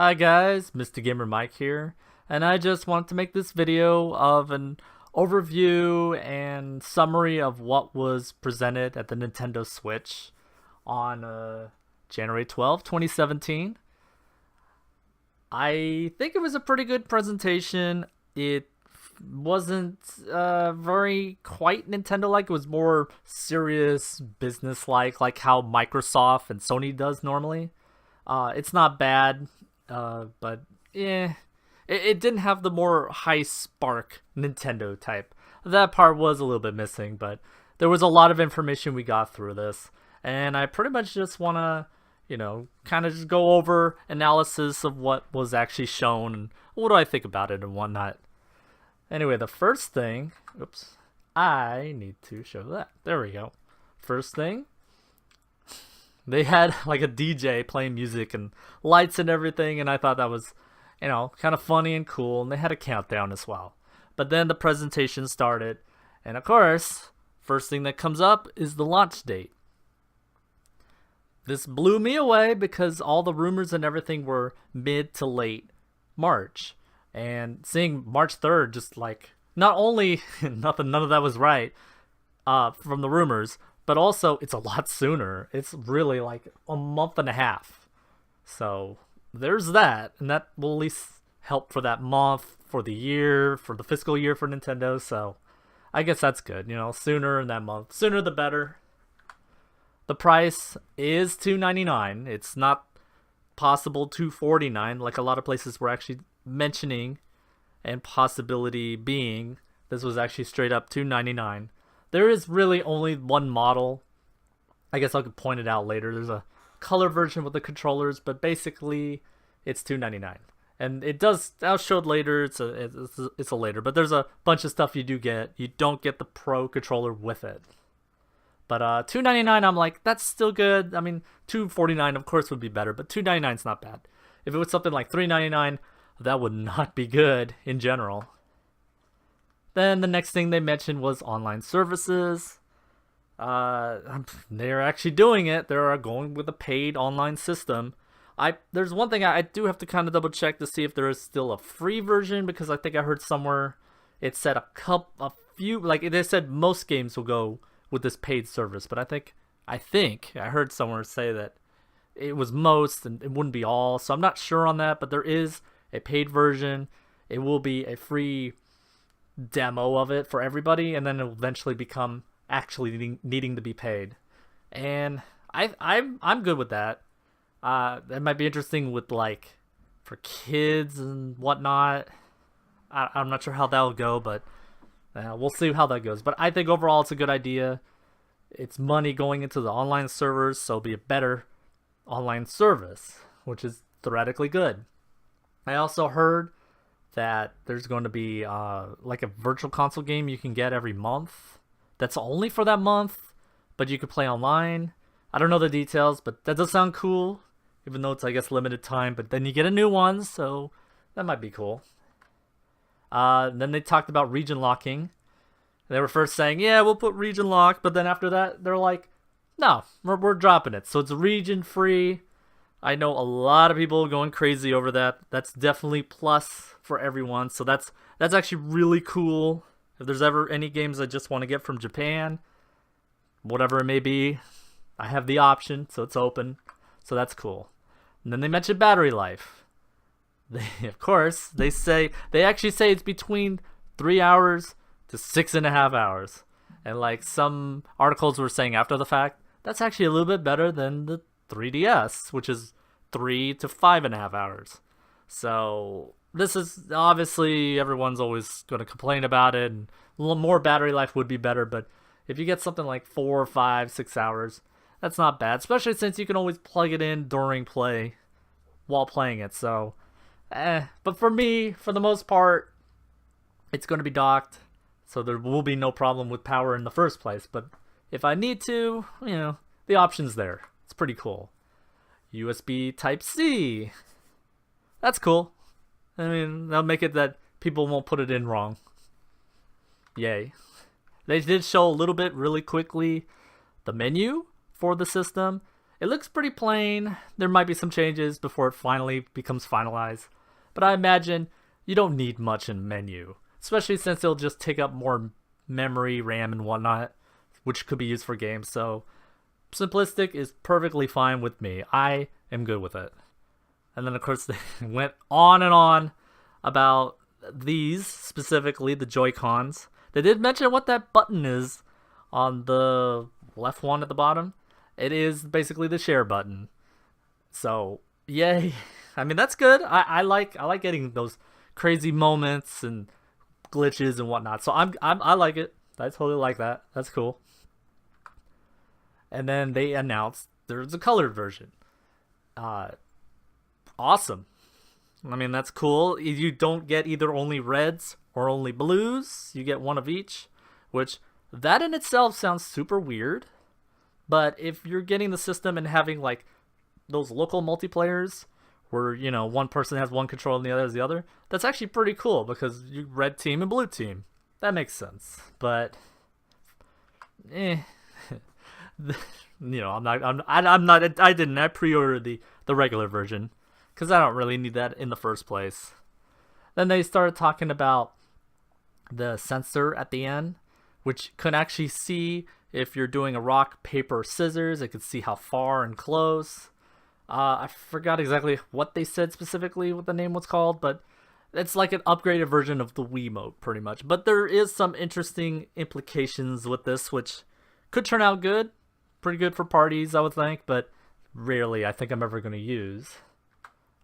Hi guys, Mr. Gamer Mike here, and I just wanted to make this video of an overview and summary of what was presented at the Nintendo Switch on January 12th, 2017. I think it was a pretty good presentation. It wasn't very quite Nintendo-like. It was more serious, business-like, like how Microsoft and Sony does normally. It's not bad. But yeah, it didn't have the more high spark Nintendo type. That part was a little bit missing, but there was a lot of information we got through this, and I pretty much just want to, kind of just go over analysis of what was actually shown and what do I think about it and whatnot. Anyway, the first thing, oops, I need to show that. There we go. First thing, they had like a DJ playing music and lights and everything, and I thought that was, kind of funny and cool, and they had a countdown as well. But then the presentation started, and of course, first thing that comes up is the launch date. This blew me away because all the rumors and everything were mid to late March. And seeing March 3rd, just like, not only none of that was right from the rumors, but also, it's a lot sooner. It's really like a month and a half. So, there's that. And that will at least help for that month, for the year, for the fiscal year for Nintendo. So, I guess that's good. Sooner in that month. Sooner the better. The price is $2.99. It's not possible $2.49 like a lot of places were actually mentioning and possibility being. This was actually straight up $2.99. There is really only one model. I guess I could point it out later. There's a color version with the controllers, but basically it's $2.99. And it does, I'll show it later. It's a later, but there's a bunch of stuff you do get. You don't get the Pro controller with it. But $2.99, I'm like, that's still good. I mean, $2.49 of course would be better, but $2.99 is not bad. If it was something like $3.99, that would not be good in general. Then the next thing they mentioned was online services. They're actually doing it. They're going with a paid online system. There's one thing I do have to kind of double check to see if there is still a free version, because I think I heard somewhere it said a few, like they said most games will go with this paid service, but I think I heard somewhere say that it was most and it wouldn't be all. So I'm not sure on that, but there is a paid version. It will be a free demo of it for everybody, and then it'll eventually become actually needing to be paid. And I'm good with that. That might be interesting with like for kids and whatnot. I'm not sure how that'll go, but we'll see how that goes. But I think overall it's a good idea. It's money going into the online servers, so it'll be a better online service, which is theoretically good. I also heard that there's going to be like a virtual console game you can get every month. That's only for that month, but you could play online. I don't know the details, but that does sound cool, even though it's, I guess, limited time. But then you get a new one, so that might be cool. Then they talked about region locking. They were first saying, yeah, we'll put region lock, but then after that, they're like, no, we're dropping it. So it's region free. I know a lot of people going crazy over that. That's definitely plus for everyone. So that's actually really cool. If there's ever any games I just want to get from Japan, whatever it may be, I have the option, so it's open. So that's cool. And then they mentioned battery life. Of course, they actually say it's between 3 hours to 6.5 hours. And like some articles were saying after the fact, that's actually a little bit better than the 3DS, which is 3 to 5.5 hours. So this is obviously, everyone's always going to complain about it, and a little more battery life would be better. But if you get something like 4, 5, 6 hours, that's not bad, especially since you can always plug it in during play while playing it. So, but for me, for the most part, it's going to be docked, so there will be no problem with power in the first place. But if I need to, the option's there. It's pretty cool. USB Type-C. That's cool. I mean, that'll make it that people won't put it in wrong. Yay. They did show a little bit really quickly the menu for the system. It looks pretty plain. There might be some changes before it finally becomes finalized, but I imagine you don't need much in menu, especially since it'll just take up more memory, RAM, and whatnot, which could be used for games. So simplistic is perfectly fine with me. I am good with it. And then of course they went on and on about these, specifically the Joy-Cons. They did mention what that button is on the left one at the bottom. It is basically the share button. So yay. I mean, that's good. I like getting those crazy moments and glitches and whatnot. So I like it. I totally like that. That's cool. And then they announced there's a colored version. Awesome. I mean, that's cool. You don't get either only reds or only blues. You get one of each, which that in itself sounds super weird. But if you're getting the system and having like those local multiplayers where, you know, one person has one control and the other has the other, that's actually pretty cool because you red team and blue team. That makes sense. But you know, I pre-ordered the regular version because I don't really need that in the first place. Then they started talking about the sensor at the end, which could actually see if you're doing a rock, paper, scissors. It could see how far and close. I forgot exactly what they said specifically, what the name was called, but it's like an upgraded version of the Wiimote, pretty much. But there is some interesting implications with this, which could turn out good. Pretty good for parties, I would think, but rarely I think I'm ever going to use.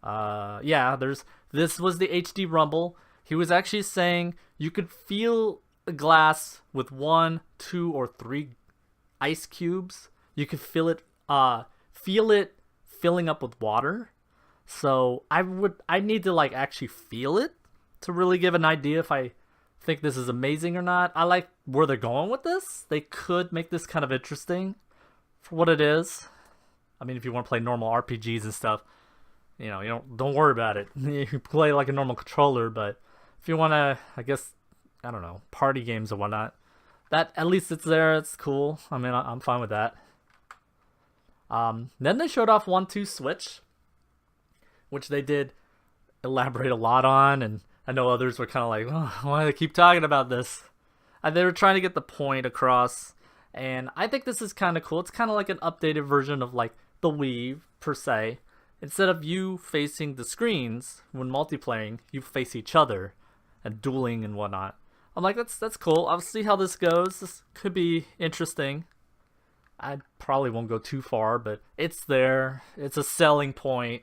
Yeah, this was the HD Rumble. He was actually saying you could feel the glass with 1, 2, or 3 ice cubes. You could feel it filling up with water. So I need to like actually feel it to really give an idea if I think this is amazing or not. I like where they're going with this. They could make this kind of interesting for what it is. I mean, if you want to play normal RPGs and stuff, you know, don't worry about it. You play like a normal controller, but if you want to, I guess, I don't know, party games or whatnot, that at least it's there. It's cool. I mean, I'm fine with that. Then they showed off 1-2 Switch, which they did elaborate a lot on, and I know others were kind of like, oh, why do they keep talking about this? And they were trying to get the point across, and I think this is kind of cool. It's kind of like an updated version of like the Wii, per se. Instead of you facing the screens when multiplaying, you face each other and dueling and whatnot. I'm like, that's cool. I'll see how this goes. This could be interesting. I probably won't go too far, but it's there. It's a selling point.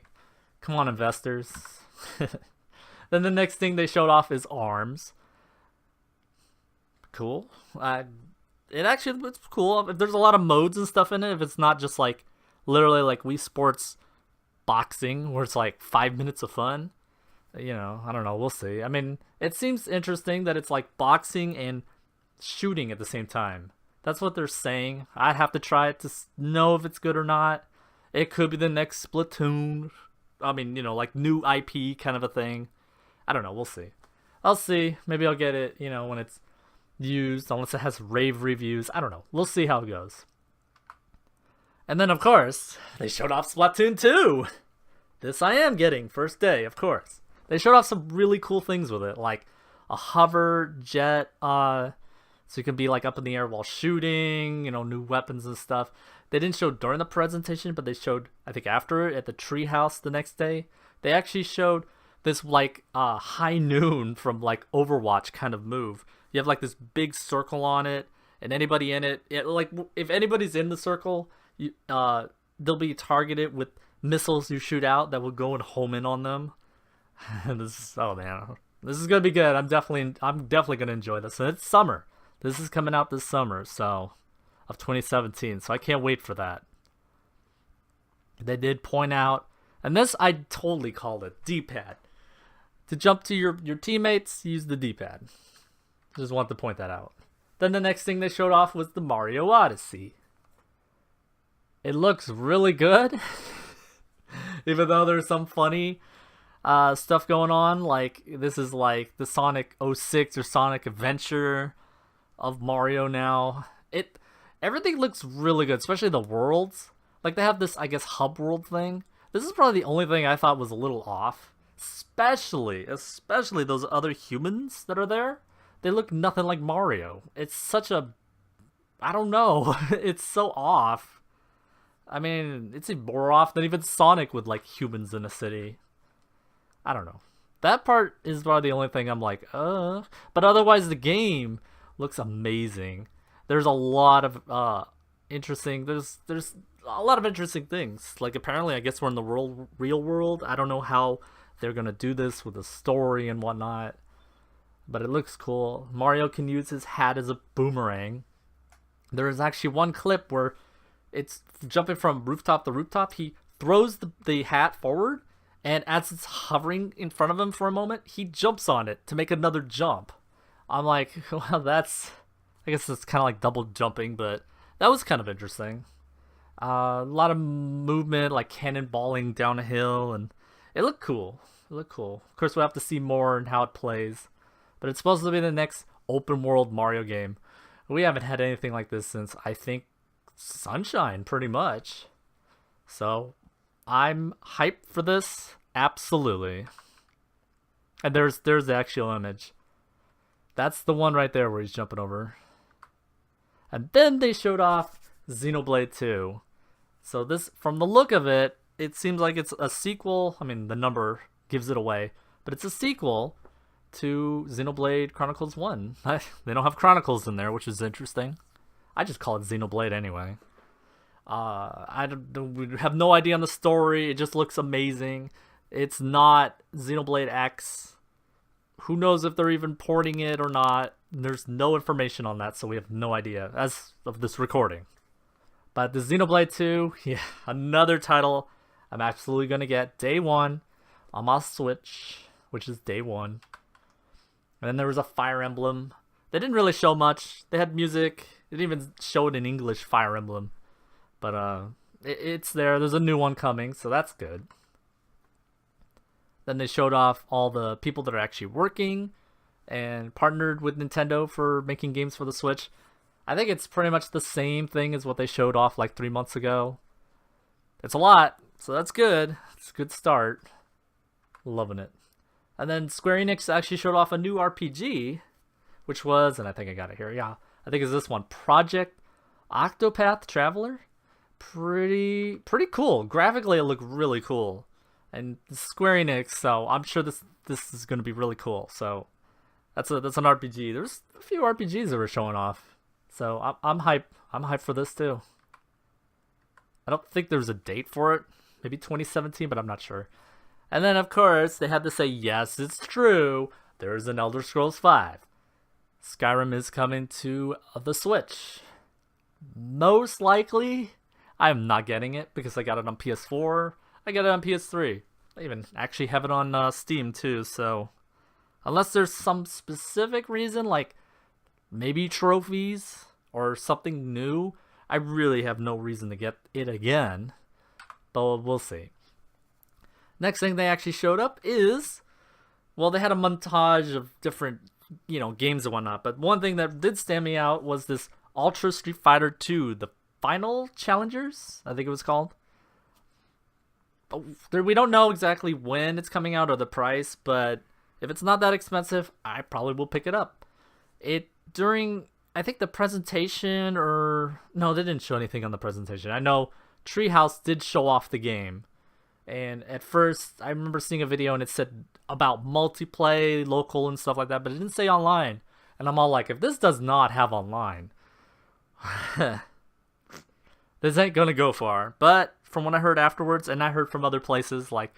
Come on, investors. Then the next thing they showed off is arms. Cool. It's cool. There's a lot of modes and stuff in it. If it's not just like literally like Wii Sports boxing where it's like 5 minutes of fun. You know, I don't know. We'll see. I mean, it seems interesting that it's like boxing and shooting at the same time. That's what they're saying. I'd have to try it to know if it's good or not. It could be the next Splatoon. I mean, you know, like new IP kind of a thing. I don't know. We'll see. I'll see. Maybe I'll get it, you know, when it's used, unless it has rave reviews. I don't know. We'll see how it goes. And then, of course, they showed off Splatoon 2. This I am getting. First day, of course. They showed off some really cool things with it, like a hover jet, so you can be like up in the air while shooting, you know, new weapons and stuff. They didn't show during the presentation, but they showed, I think, after it at the treehouse the next day. They actually showed this like high noon from like Overwatch kind of move. You have like this big circle on it, and anybody in it like if anybody's in the circle, you, they'll be targeted with missiles you shoot out that will go and home in on them. Oh man, this is gonna be good. I'm definitely gonna enjoy this. And it's summer. This is coming out this summer, so of 2017. So I can't wait for that. They did point out, and this I totally called it, D-pad. To jump to your teammates, use the D-pad. Just want to point that out. Then the next thing they showed off was the Mario Odyssey. It looks really good, even though there's some funny stuff going on. Like this is like the Sonic 06 or Sonic Adventure of Mario now. Everything looks really good, especially the worlds. Like they have this, I guess, hub world thing. This is probably the only thing I thought was a little off. Especially those other humans that are there. They look nothing like Mario. It's such a, I don't know. It's so off. I mean, it's more off than even Sonic with like humans in a city. I don't know. That part is probably the only thing I'm like, But otherwise, the game looks amazing. There's a lot of interesting. There's a lot of interesting things. Like apparently, I guess we're in the real world. I don't know how they're gonna do this with the story and whatnot, but it looks cool. Mario can use his hat as a boomerang. There is actually one clip where it's jumping from rooftop to rooftop. He throws the hat forward, and as it's hovering in front of him for a moment, he jumps on it to make another jump. I'm like, well, I guess it's kind of like double jumping, but that was kind of interesting. A lot of movement, like cannonballing down a hill, and it looked cool. Of course, we'll have to see more and how it plays, but it's supposed to be the next open world Mario game. We haven't had anything like this since, I think, Sunshine, pretty much. So I'm hyped for this, absolutely. And there's the actual image. That's the one right there where he's jumping over. And then they showed off Xenoblade 2. So this, from the look of it, it seems like it's a sequel. I mean, the number gives it away, but it's a sequel to Xenoblade Chronicles 1. They don't have Chronicles in there, which is interesting. I just call it Xenoblade anyway. We have no idea on the story. It just looks amazing. It's not Xenoblade X. Who knows if they're even porting it or not. There's no information on that, so we have no idea as of this recording. But the Xenoblade 2, yeah, another title I'm absolutely going to get day one on my Switch, which is day one. And then there was a Fire Emblem. They didn't really show much. They had music. They didn't even show it in English, Fire Emblem. But it's there. There's a new one coming, so that's good. Then they showed off all the people that are actually working and partnered with Nintendo for making games for the Switch. I think it's pretty much the same thing as what they showed off like 3 months ago. It's a lot, so that's good. It's a good start. Loving it. And then Square Enix actually showed off a new RPG, which was, and I think I got it here, yeah. I think it's this one, Project Octopath Traveler. Pretty cool. Graphically, it looked really cool. And Square Enix, so I'm sure this is going to be really cool. So that's an RPG. There's a few RPGs that were showing off. So I'm hyped. I'm hyped for this too. I don't think there's a date for it. Maybe 2017, but I'm not sure. And then, of course, they had to say, yes, it's true. There's an Elder Scrolls V. Skyrim is coming to the Switch. Most likely, I am not getting it because I got it on PS4. I got it on PS3. I even actually have it on Steam too, so unless there's some specific reason, like maybe trophies or something new, I really have no reason to get it again. But we'll see. Next thing they actually showed up is, well, they had a montage of different, games and whatnot. But one thing that did stand me out was this Ultra Street Fighter 2, the Final Challengers, I think it was called. We don't know exactly when it's coming out or the price, but if it's not that expensive, I probably will pick it up. During, I think the presentation, or no, they didn't show anything on the presentation. I know Treehouse did show off the game, and at first I remember seeing a video and it said about multiplayer, local and stuff like that, but it didn't say online. And I'm all like, if this does not have online, this ain't gonna go far. But from what I heard afterwards, and I heard from other places like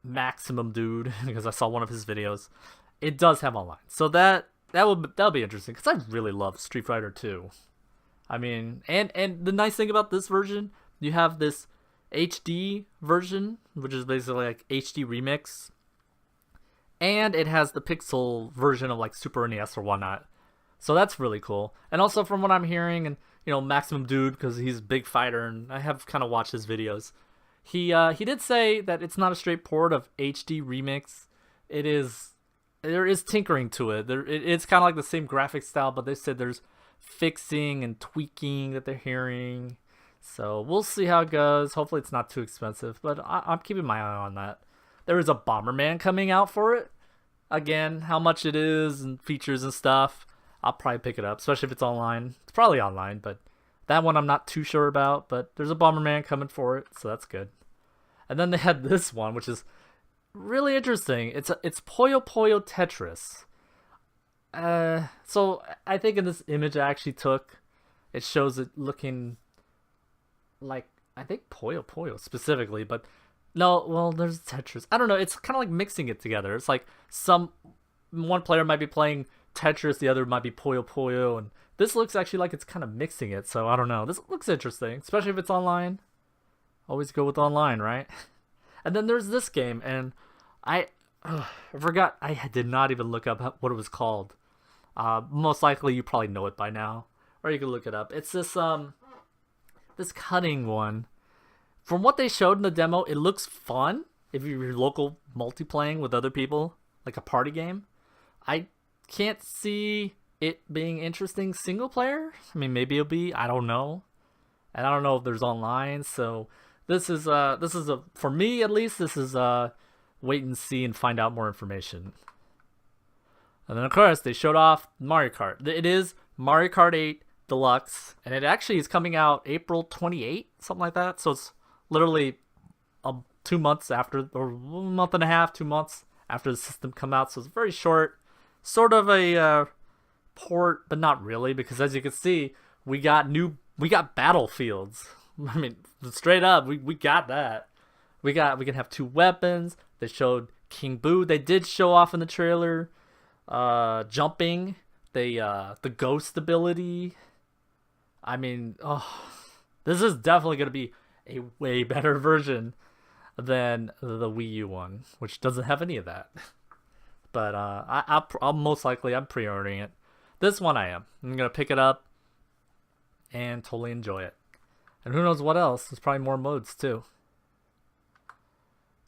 Maximum Dude, because I saw one of his videos, it does have online. So that'll be interesting, because I really love Street Fighter 2. I mean, and the nice thing about this version, you have this HD version, which is basically like HD remix, and it has the pixel version of like Super NES or whatnot. So that's really cool. And also from what I'm hearing, and Maximum Dude, because he's a big fighter, and I have kind of watched his videos, he did say that it's not a straight port of HD remix. There is tinkering to it. It's kind of like the same graphic style, but they said there's fixing and tweaking that they're hearing. So we'll see how it goes. Hopefully it's not too expensive, but I'm keeping my eye on that. There is a Bomberman coming out for it. Again, how much it is and features and stuff, I'll probably pick it up, especially if it's online. It's probably online, but that one I'm not too sure about. But there's a Bomberman coming for it, so that's good. And then they had this one, which is really interesting. It's Polio Tetris. So I think in this image I actually took, it shows it looking like, I think Polio specifically, but no, well, there's Tetris. I don't know. It's kind of like mixing it together. It's like one player might be playing Tetris, the other might be Polio, and this looks actually like it's kind of mixing it. So I don't know. This looks interesting, especially if it's online. Always go with online, right? And then there's this game, and I forgot. I did not even look up what it was called. Most likely you probably know it by now, or you can look it up. It's this cutting one. From what they showed in the demo, it looks fun if you're local multiplaying with other people, like a party game. I can't see it being interesting single player. I mean, maybe it'll be. I don't know, and I don't know if there's online. So this is for me at least. This is wait and see and find out more information. And then of course they showed off Mario Kart. It is Mario Kart 8 Deluxe, and it actually is coming out April 28th, something like that. So it's literally 2 months after, or 1.5 months, 2 months after the system come out. So it's very short, sort of a port, but not really, because as you can see, we got battlefields. I mean, straight up, we got that. We can have 2 weapons. They showed King Boo. They did show off in the trailer jumping, the ghost ability. I mean, this is definitely going to be a way better version than the Wii U one, which doesn't have any of that. But I'll most likely, I'm pre-ordering it. This one I am. I'm going to pick it up and totally enjoy it. And who knows what else? There's probably more modes too.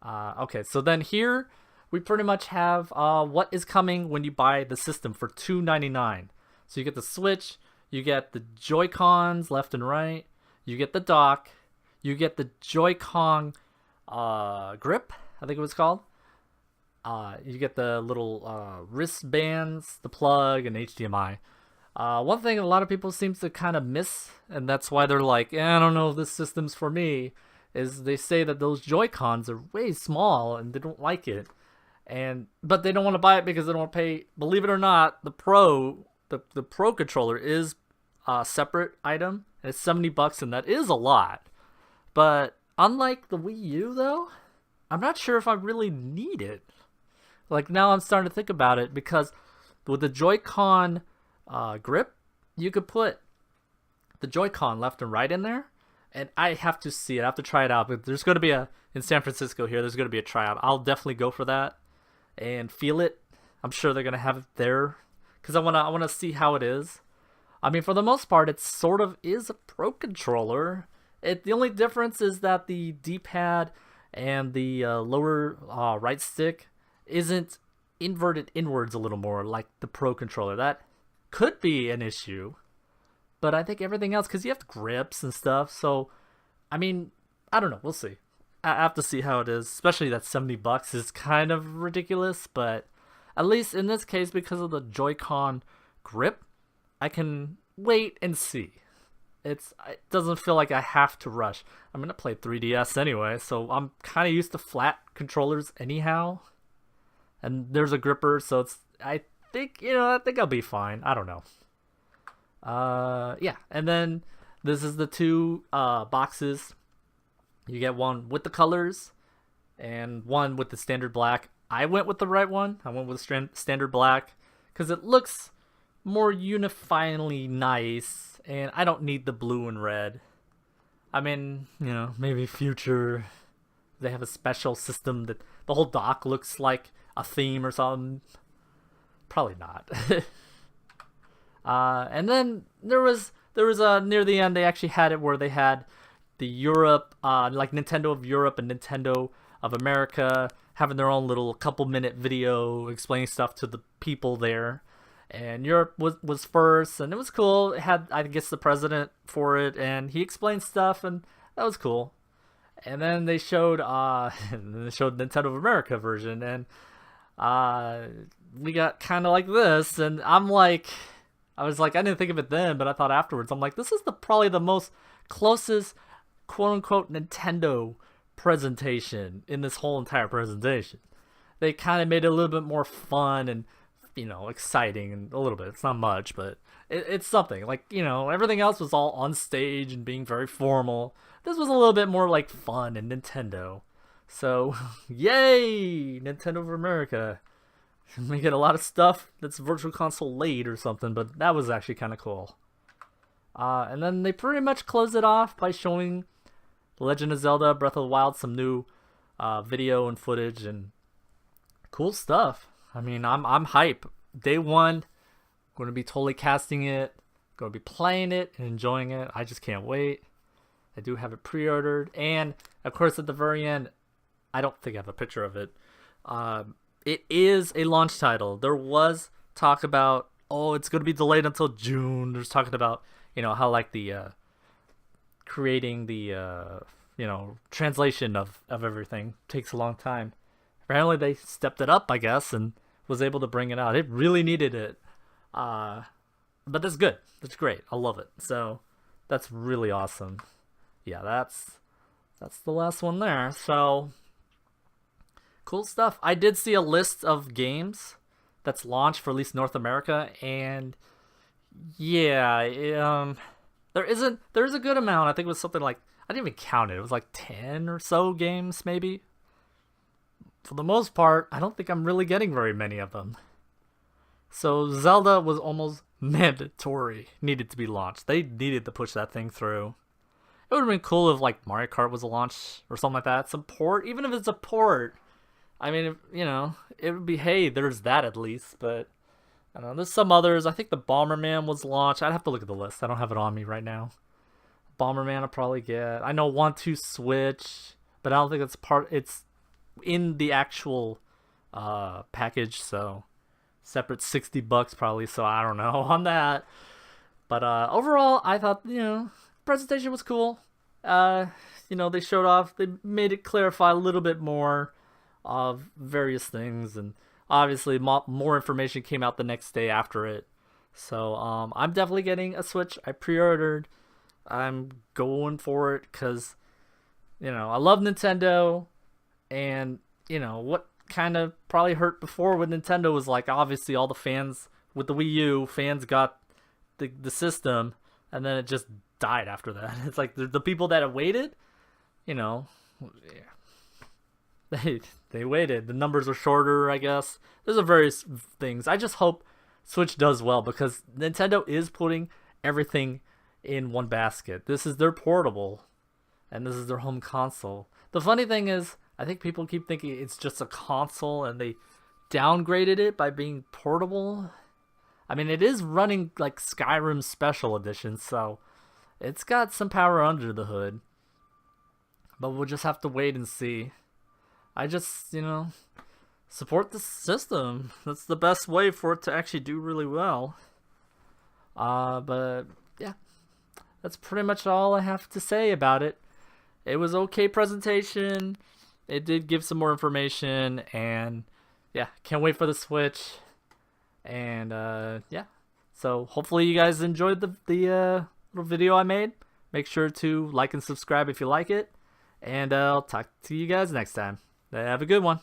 Okay, so then here we pretty much have what is coming when you buy the system for $2.99. So you get the Switch, you get the Joy-Cons left and right, you get the dock, you get the Joy-Con grip, I think it was called. You get the little wristbands, the plug, and HDMI. One thing a lot of people seems to kind of miss, and that's why they're like, I don't know if this system's for me, is they say that those Joy-Cons are way small and they don't like it. But they don't want to buy it because they don't want to pay. Believe it or not, the Pro controller is a separate item. And it's $70, and that is a lot. But unlike the Wii U, though, I'm not sure if I really need it. Like, now I'm starting to think about it, because with the Joy-Con grip, you could put the Joy-Con left and right in there. And I have to see it. I have to try it out. But there's going to be in San Francisco here, there's going to be a tryout. I'll definitely go for that and feel it. I'm sure they're going to have it there, because I want to see how it is. I mean, for the most part, it sort of is a Pro controller. The only difference is that the D-pad and the lower right stick isn't inverted inwards a little more like the Pro controller. That could be an issue, but I think everything else, because you have grips and stuff. So, I mean, I don't know. We'll see. I have to see how it is. Especially that $70 is kind of ridiculous, but at least in this case, because of the Joy-Con grip, I can wait and see. It doesn't feel like I have to rush. I'm gonna play 3DS anyway, so I'm kind of used to flat controllers anyhow. And there's a gripper, so I think I'll be fine. I don't know. Yeah, and then this is the 2 boxes. You get one with the colors and one with the standard black. I went with the right one. I went with standard black because it looks more unifyingly nice, and I don't need the blue and red. I mean, maybe future they have a special system that the whole dock looks like a theme or something. Probably not. And then there was near the end, they actually had it where they had the Europe, like Nintendo of Europe and Nintendo of America having their own little couple-minute video explaining stuff to the people there. and Europe was first, and it was cool. It had, I guess, the president for it, and he explained stuff, and that was cool. And then they showed Nintendo of America version, and we got kind of like this, and I was like, I didn't think of it then, but I thought afterwards, I'm like, this is probably the most closest quote unquote Nintendo presentation in this whole entire presentation. They kind of made it a little bit more fun and, exciting, and a little bit. It's not much, but it's something. Like, everything else was all on stage and being very formal. This was a little bit more like fun and Nintendo. So, yay! Nintendo of America. We get a lot of stuff that's Virtual Console late or something, but that was actually kind of cool. And then they pretty much closed it off by showing Legend of Zelda Breath of the Wild, some new video and footage and cool stuff. I mean, I'm hype. Day one, going to be totally casting it, going to be playing it and enjoying it. I just can't wait. I do have it pre-ordered, and of course at the very end, I don't think I have a picture of it. It is a launch title. There was talk about, it's going to be delayed until June. There's talking about, how like the creating the translation of everything takes a long time. Apparently they stepped it up, I guess, and was able to bring it out. It really needed it. But that's good. That's great. I love it. So that's really awesome. Yeah, that's the last one there. So cool stuff. I did see a list of games that's launched for at least North America, and yeah, there is a good amount. I think it was something like, I didn't even count it. It was like 10 or so games, maybe. For the most part, I don't think I'm really getting very many of them. So Zelda was almost mandatory, needed to be launched. They needed to push that thing through. It would have been cool if like Mario Kart was a launch or something like that. Some port, even if it's a port. I mean, it would be, hey, there's that at least. But I don't know, there's some others. I think the Bomberman was launched. I'd have to look at the list. I don't have it on me right now. Bomberman I'll probably get. I know 1-2 Switch, but I don't think it's in the actual package, so separate $60 probably, so I don't know on that. But overall, I thought, presentation was cool. They showed off, they made it clarify a little bit more of various things, and obviously more information came out the next day after it. So I'm definitely getting a Switch. I pre-ordered. I'm going for it because, I love Nintendo, and, what kind of probably hurt before with Nintendo was like, obviously all the fans with the Wii U, fans got the system, and then it just died after that. It's like the people that have waited, they waited. The numbers are shorter, I guess. There's a various things. I just hope Switch does well, because Nintendo is putting everything in one basket. This is their portable, and this is their home console. The funny thing is, I think people keep thinking it's just a console, and they downgraded it by being portable. I mean, it is running like Skyrim Special Edition, so it's got some power under the hood. But we'll just have to wait and see. I just, support the system. That's the best way for it to actually do really well. But yeah, that's pretty much all I have to say about it. It was okay presentation. It did give some more information, and yeah, can't wait for the Switch. And yeah, so hopefully you guys enjoyed the little video I made. Make sure to like and subscribe if you like it, and I'll talk to you guys next time. Have a good one.